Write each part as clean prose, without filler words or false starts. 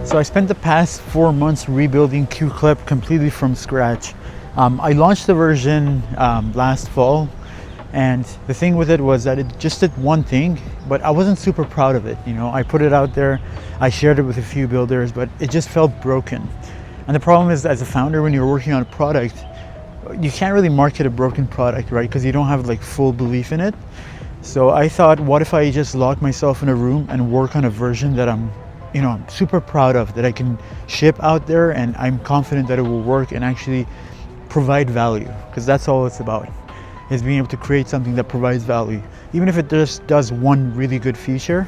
So I spent the past 4 months rebuilding CueClip completely from scratch. I launched the version last fall, and the thing with it was that it just did one thing, but I wasn't super proud of it. You know, I put it out there, I shared it with a few builders, but it just felt broken. And the problem is, as a founder, when you're working on a product, you can't really market a broken product, right? Because you don't have like full belief in it. So I thought, what if I just lock myself in a room and work on a version that I'm super proud of, that I can ship out there, and I'm confident that it will work and actually provide value, because that's all it's about, is being able to create something that provides value, even if it just does one really good feature,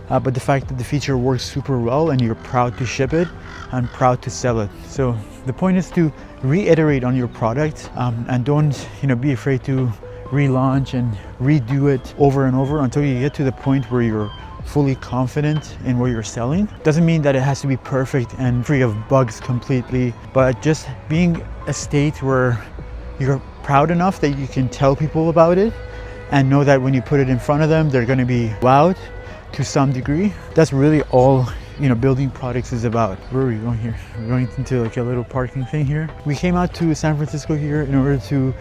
but the fact that the feature works super well and you're proud to ship it and proud to sell it. So the point is to reiterate on your product, and don't be afraid to relaunch and redo it over and over until you get to the point where you're fully confident in what you're selling. Doesn't mean that it has to be perfect and free of bugs completely, but just being a state where you're proud enough that you can tell people about it and know that when you put it in front of them, they're going to be wowed to some degree. That's really all building products is about. Where are we going here? We're going into like a little parking thing here. We came out to San Francisco here in order to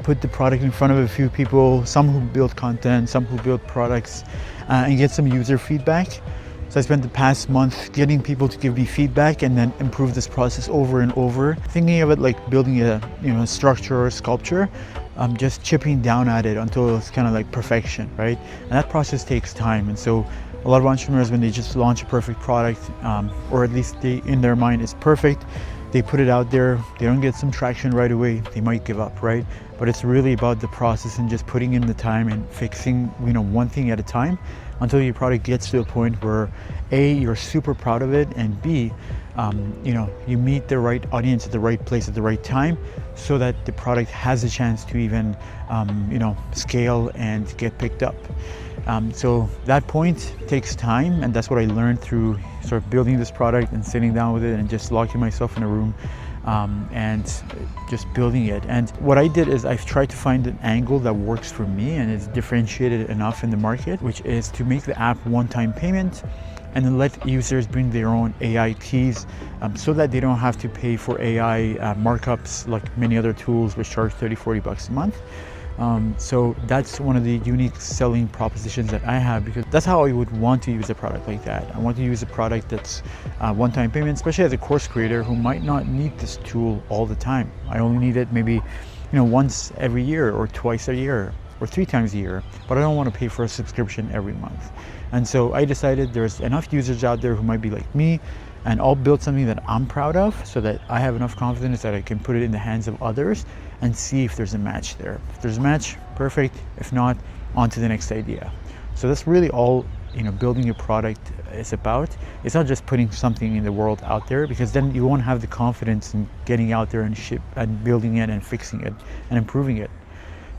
put the product in front of a few people, some who build content, some who build products, and get some user feedback. So I spent the past month getting people to give me feedback and then improve this process over and over, thinking of it like building a structure or a sculpture, just chipping down at it until it's kind of like perfection, right? And that process takes time. And so a lot of entrepreneurs, when they just launch a perfect product, or at least in their mind it's perfect, they put it out there, they don't get some traction right away, they might give up, right? But it's really about the process and just putting in the time and fixing one thing at a time until your product gets to a point where A, you're super proud of it, and B, you meet the right audience at the right place at the right time, so that the product has a chance to even scale and get picked up. So that point takes time, and that's what I learned through sort of building this product and sitting down with it and just locking myself in a room and just building it. And what I did is I've tried to find an angle that works for me and is differentiated enough in the market, which is to make the app one-time payment and then let users bring their own AI keys, so that they don't have to pay for AI markups like many other tools which charge $30-40 a month. So that's one of the unique selling propositions that I have, because that's how I would want to use a product like that. I want to use a product that's one-time payment, especially as a course creator who might not need this tool all the time. I only need it maybe once every year or twice a year or 3 times a year, but I don't want to pay for a subscription every month. And so I decided there's enough users out there who might be like me, and I'll build something that I'm proud of so that I have enough confidence that I can put it in the hands of others and see if there's a match there. If there's a match, perfect. If not, on to the next idea. So that's really all building a product is about. It's not just putting something in the world out there, because then you won't have the confidence in getting out there and building it and fixing it and improving it.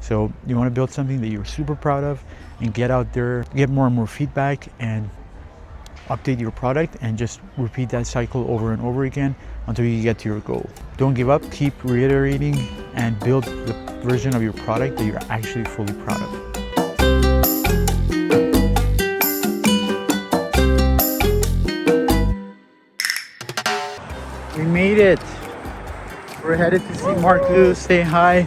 So you want to build something that you're super proud of and get out there, get more and more feedback, and update your product, and just repeat that cycle over and over again until you get to your goal. Don't give up, keep reiterating, and build the version of your product that you're actually fully proud of. We made it. We're headed to see Marc Lou, say hi,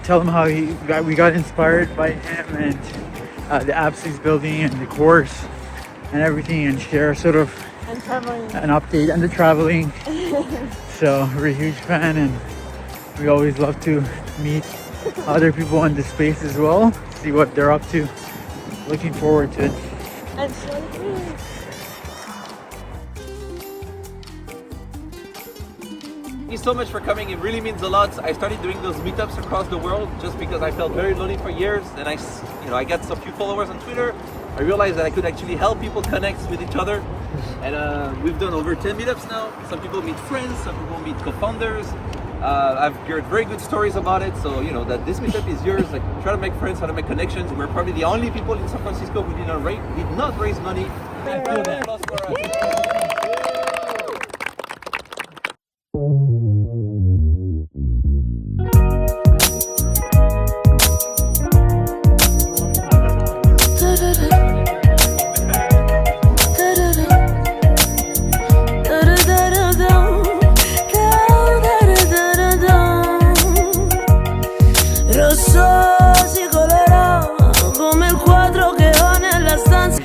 tell him how we got inspired by him and the apps he's building and the course and everything, and share sort of an update and the traveling. So we're a huge fan, and we always love to meet other people in the space as well, see what they're up to. Looking forward to it. And so good. Thank you so much for coming. It really means a lot. I started doing those meetups across the world just because I felt very lonely for years, and I got some few followers on Twitter. I realized that I could actually help people connect with each other, and we've done over 10 meetups now. Some people meet friends, some people meet co-founders. I've heard very good stories about it, so that this meetup is yours. Like, try to make friends, try to make connections. We're probably the only people in San Francisco who did not raise money. And feel that. For us.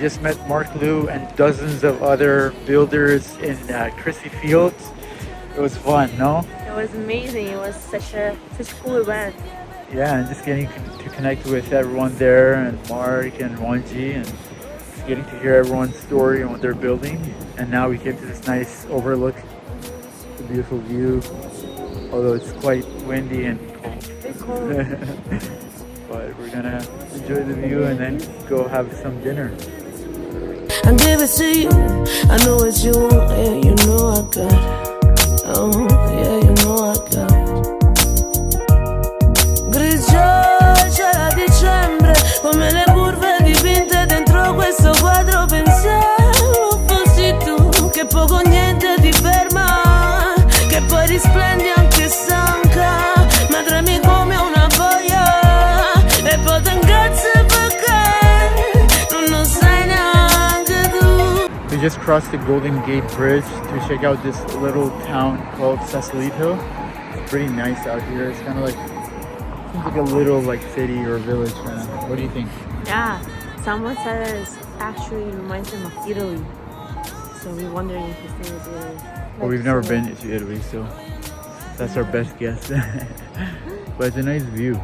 just met Marc Lou and dozens of other builders in Chrissy Fields. It was fun, no? It was amazing. It was such a cool event. Yeah, and just getting to connect with everyone there, and Mark and Wanji, and just getting to hear everyone's story and what they're building. And now we get to this nice overlook, the beautiful view, although it's quite windy and cold. It's cold. But we're gonna enjoy the view and then go have some dinner. I give it to you. I know what you want, yeah, you know I got it. Oh, yeah, you know I got it. Grigio c'era dicembre, come le curve dipinte dentro questo quadro. Pensavo fossi tu, che poco niente ti ferma, che poi risplendi anche stanca, ma tremi come una boia, e poi ti incazzi perché non sai neanche tu. We just crossed the Golden Gate Bridge to check out this little town called Sausalito. It's pretty nice out here. It's kind of like, seems like a little like city or village kind of. What do you think? Yeah, someone said it actually reminds them of Italy. So we're wondering if this is Italy. Well, we've never been to Italy, so that's our best guess. But it's a nice view.